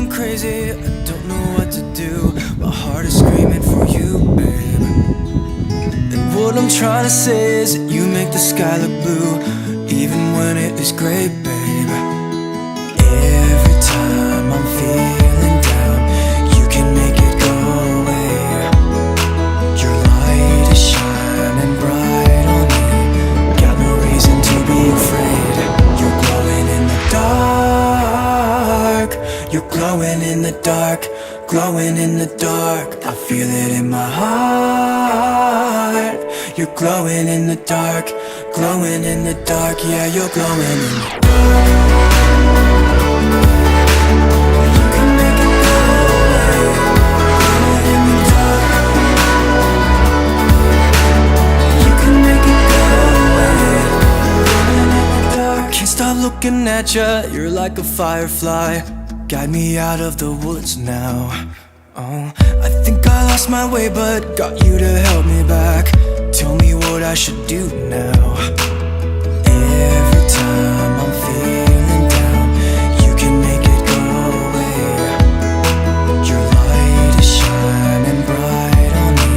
going crazy, I don't know what to do. My heart is screaming for you, babe. And what I'm trying to say is that you make the sky look blue, even when it is gray, babe. Every time I'm feeling down, you can make it go away. Your light is shining bright on me, got no reason to be afraid. You're glowing in the dark, you're glowing in the dark, glowing in the dark. I feel it in my heart. You're glowing in the dark, glowing in the dark. Yeah, you're glowing in the dark. You can make it go away. Glowing in the dark. You can make it go away. Glowing in the dark. Can't stop looking at you, you're like a firefly. Guide me out of the woods now. Oh, I think I lost my way, but got you to help me back. Tell me what I should do now. Every time I'm feeling down, you can make it go away. Your light is shining bright on me,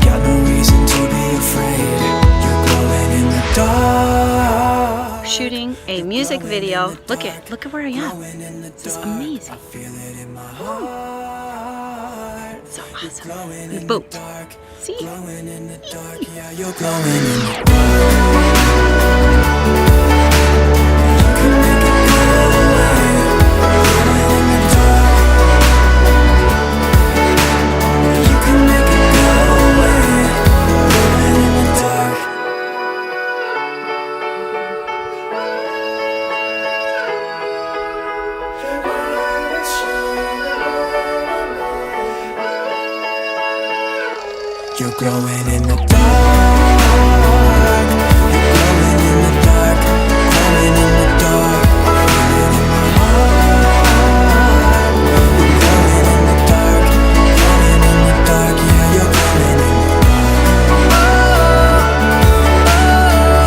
got no reason to be afraid. You're glowing in the dark. Shooting a music video. Look at where I am. This is amazing. So awesome. The boat. See? Glowing in the dark, yeah, you're glowing in the dark. You can make it go away. Glowing in the dark. You can make it go away. Glowing in the dark. You're glowing in the dark. You're glowing in the dark. Glowing in the dark. Glowing in my heart. You're glowing in the dark. Glowing in the dark. Yeah, you're glowing in the dark.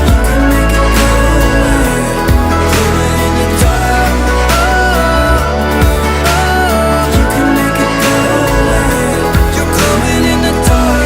You can make it go away. Glowing in the dark. You can make it go away. You're glowing in the dark.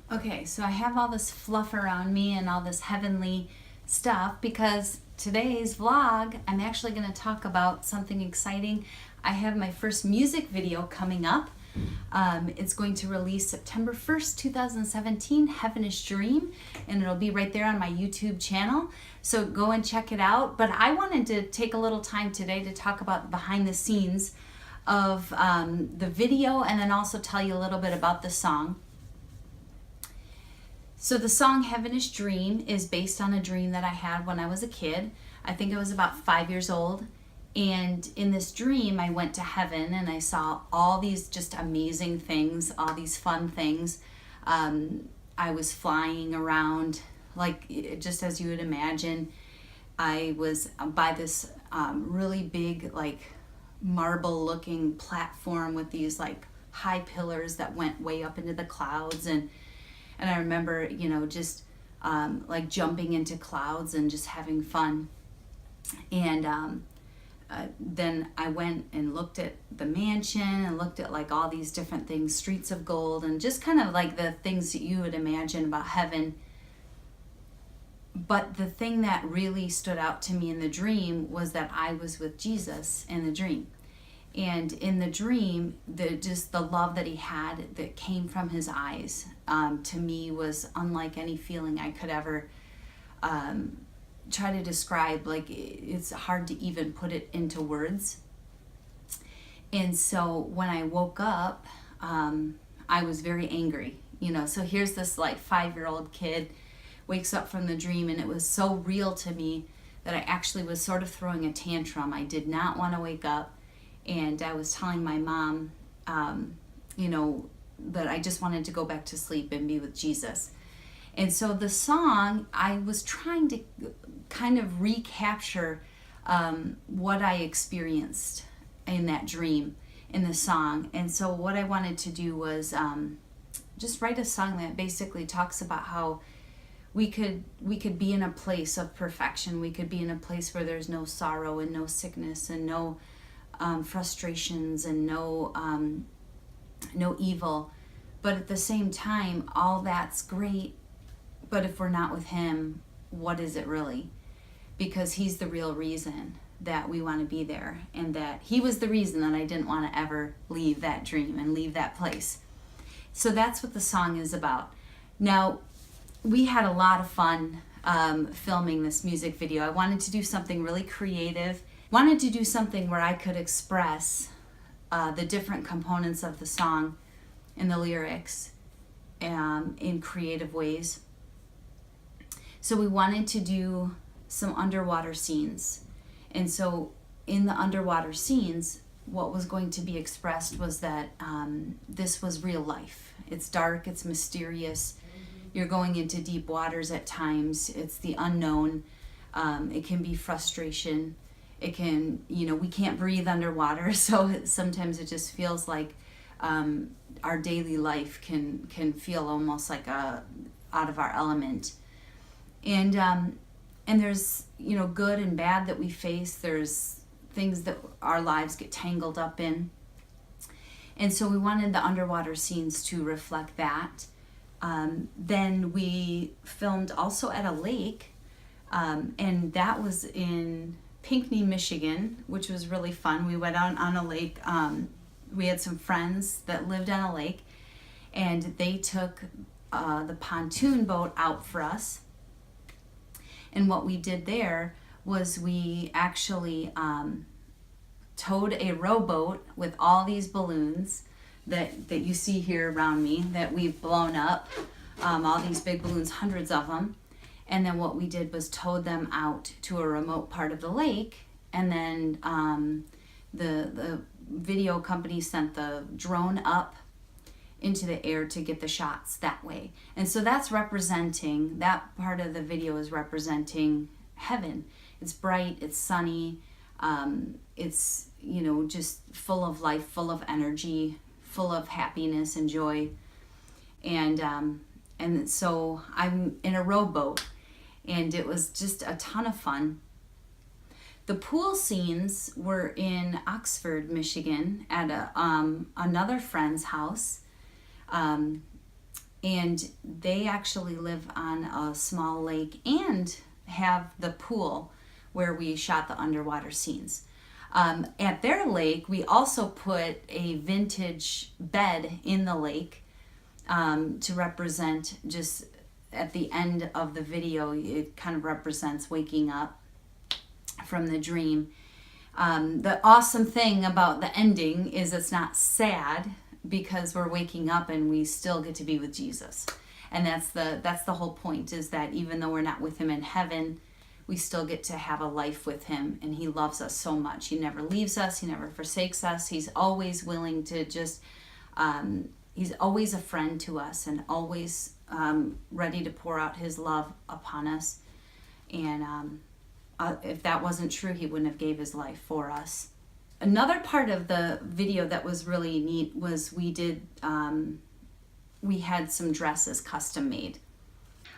Okay, so I have all this fluff around me and all this heavenly stuff because today's vlog, I'm actually going to talk about something exciting. I have my first music video coming up. It's going to release September 1st, 2017, Heavenish Dream, and it'll be right there on my YouTube channel. So go and check it out. But I wanted to take a little time today to talk about behind the scenes of the video and then also tell you a little bit about the song. So the song Heavenish Dream is based on a dream that I had when I was a kid. I think I was about 5 years old. And in this dream, I went to heaven and I saw all these just amazing things, all these fun things. I was flying around, like just as you would imagine. I was by this really big, like marble looking platform with these like high pillars that went way up into the clouds. And I remember, you know, just like jumping into clouds and just having fun. And then I went and looked at the mansion and looked at like all these different things, streets of gold, and just kind of like the things that you would imagine about heaven. But the thing that really stood out to me in the dream was that I was with Jesus in the dream. And in the dream, just the love that he had that came from his eyes, to me was unlike any feeling I could ever try to describe. Like, it's hard to even put it into words. And so when I woke up, I was very angry, you know. So here's this like 5-year-old kid wakes up from the dream, and it was so real to me that I actually was sort of throwing a tantrum. I did not want to wake up. And I was telling my mom, you know, that I just wanted to go back to sleep and be with Jesus. And so the song, I was trying to kind of recapture what I experienced in that dream in the song. And so what I wanted to do was just write a song that basically talks about how we could be in a place of perfection. We could be in a place where there's no sorrow and no sickness and no frustrations and no evil. But at the same time, all that's great. But if we're not with him, what is it really? Because he's the real reason that we want to be there, and that he was the reason that I didn't want to ever leave that dream and leave that place. So that's what the song is about. Now, we had a lot of fun filming this music video. I wanted to do something really creative. Wanted to do something where I could express the different components of the song and the lyrics in creative ways. So we wanted to do some underwater scenes. And so in the underwater scenes, what was going to be expressed was that this was real life. It's dark, it's mysterious. You're going into deep waters at times. It's the unknown. It can be frustration. It can, we can't breathe underwater. So sometimes it just feels like our daily life can feel almost like out of our element. And there's, good and bad that we face. There's things that our lives get tangled up in. And so we wanted the underwater scenes to reflect that. Then we filmed also at a lake, and that was in Pinckney, Michigan, which was really fun. We went out on a lake. We had some friends that lived on a lake, and they took the pontoon boat out for us. And what we did there was we actually towed a rowboat with all these balloons that you see here around me that we've blown up, all these big balloons, hundreds of them. And then what we did was towed them out to a remote part of the lake, and then the video company sent the drone up into the air to get the shots that way. And so that's representing, that part of the video is representing heaven. It's bright, it's sunny, it's, just full of life, full of energy, full of happiness and joy. And so I'm in a rowboat, and it was just a ton of fun. The pool scenes were in Oxford, Michigan, at another friend's house. And they actually live on a small lake and have the pool where we shot the underwater scenes. At their lake, we also put a vintage bed in the lake to represent, just at the end of the video, it kind of represents waking up from the dream. The awesome thing about the ending is it's not sad, because we're waking up and we still get to be with Jesus. And that's the whole point, is that even though we're not with him in heaven, we still get to have a life with him, and he loves us so much. He never leaves us, he never forsakes us. He's always willing to just he's always a friend to us, and always ready to pour out his love upon us. And if that wasn't true, he wouldn't have gave his life for us. Another part of the video that was really neat was we had some dresses custom made.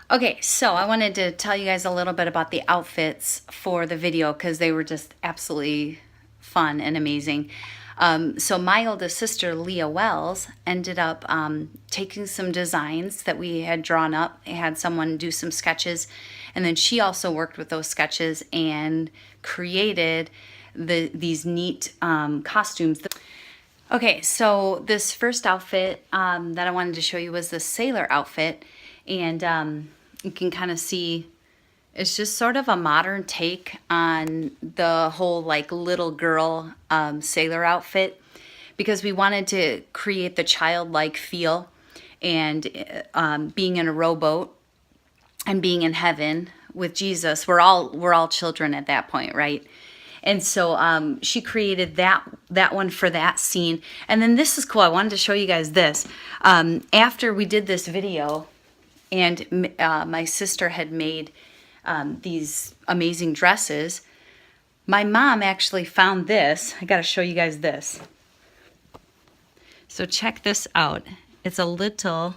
Okay, so I wanted to tell you guys a little bit about the outfits for the video, because they were just absolutely fun and amazing. So my oldest sister, Leah Wells, ended up taking some designs that we had drawn up. I had someone do some sketches, and then she also worked with those sketches and created these neat costumes. Okay, so this first outfit that I wanted to show you was the sailor outfit, and you can kind of see it's just sort of a modern take on the whole like little girl sailor outfit, because we wanted to create the childlike feel, and being in a rowboat and being in heaven with Jesus. We're all children at that point, right? And so she created that one for that scene. And then this is cool. I wanted to show you guys this. After we did this video, and my sister had made these amazing dresses, My mom actually found this. I gotta show you guys this. So check this out. It's a little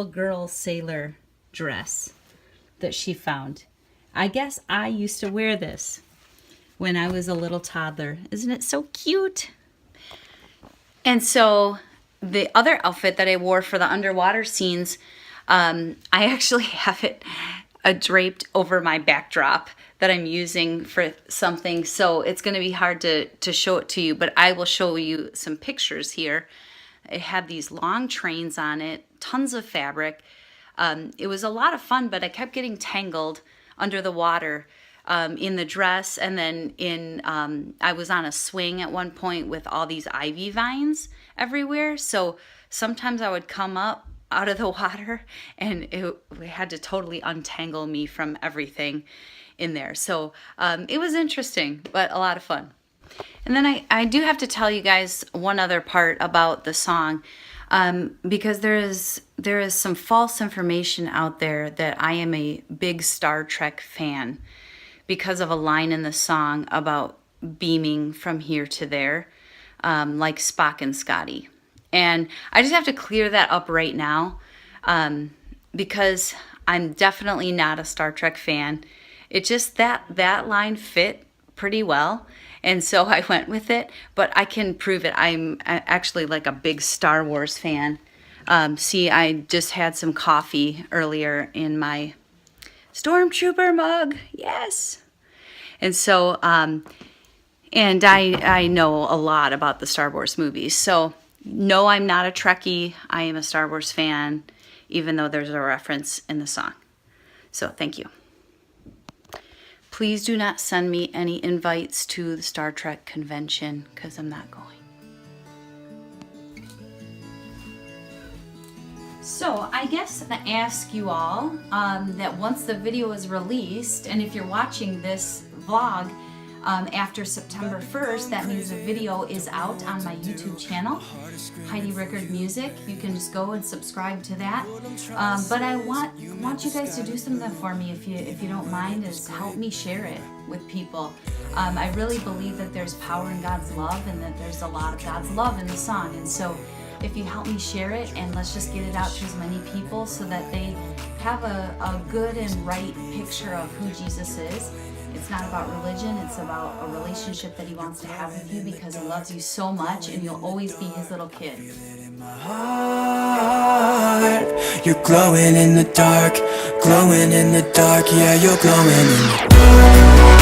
girl sailor dress that she found. I guess I used to wear this when I was a little toddler. Isn't it so cute? And so the other outfit that I wore for the underwater scenes, I actually have it draped over my backdrop that I'm using for something. So it's going to be hard to show it to you, but I will show you some pictures here. It had these long trains on it, tons of fabric. It was a lot of fun, but I kept getting tangled under the water in the dress. And then I was on a swing at one point with all these ivy vines everywhere. So sometimes I would come up out of the water and it had to totally untangle me from everything in there. So it was interesting, but a lot of fun. And then I do have to tell you guys one other part about the song, because there is some false information out there that I am a big Star Trek fan because of a line in the song about beaming from here to there, like Spock and Scotty. And I just have to clear that up right now, because I'm definitely not a Star Trek fan. It just that line fit pretty well, and so I went with it. But I can prove it. I'm actually like a big Star Wars fan. See, I just had some coffee earlier in my Stormtrooper mug. Yes. And so, and I know a lot about the Star Wars movies. So, no, I'm not a Trekkie. I am a Star Wars fan, even though there's a reference in the song. So, thank you. Please do not send me any invites to the Star Trek convention, because I'm not going. So I guess I'm going to ask you all that once the video is released, and if you're watching this vlog after September 1st, that means the video is out on my YouTube channel, Heidi Rickard Music. You can just go and subscribe to that. But I want you guys to do something for me, if you don't mind, is help me share it with people. I really believe that there's power in God's love, and that there's a lot of God's love in the song. And so if you help me share it, and let's just get it out to as many people so that they have a good and right picture of who Jesus is. It's not about religion, it's about a relationship that he wants to have with you, because he loves you so much and you'll always be his little kid. You're glowing in the dark, yeah, you're glowing in the dark.